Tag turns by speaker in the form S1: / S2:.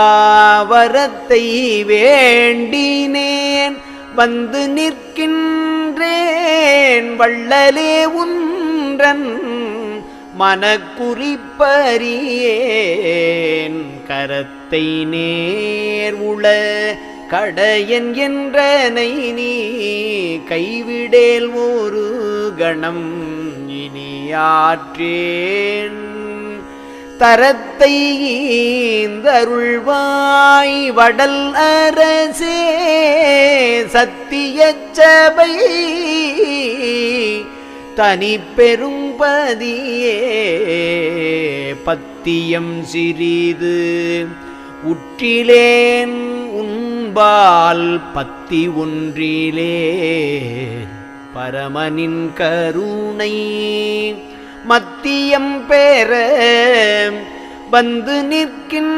S1: சாகாவரத்தை வேண்டினேன் வந்து நிற்கின்றேன் வள்ளலே உன்றன் மனக்குறிப்பறியேன் கரத்தை நேர் உள கடையன் என்றனை நீ கைவிடேல் ஒரு கணம் இனியாற்றேன் தரத்தை ஈந்தருள்வாய் வடல் அரசே சத்தியச்சபை தனி பெரும்பதியே பத்தியம் சிறிது உற்றிலேன் உன்பால் பத்தி ஒன்றிலே பரமனின் கருணை மத்தியம் பெற வந்து நிற்கின்ற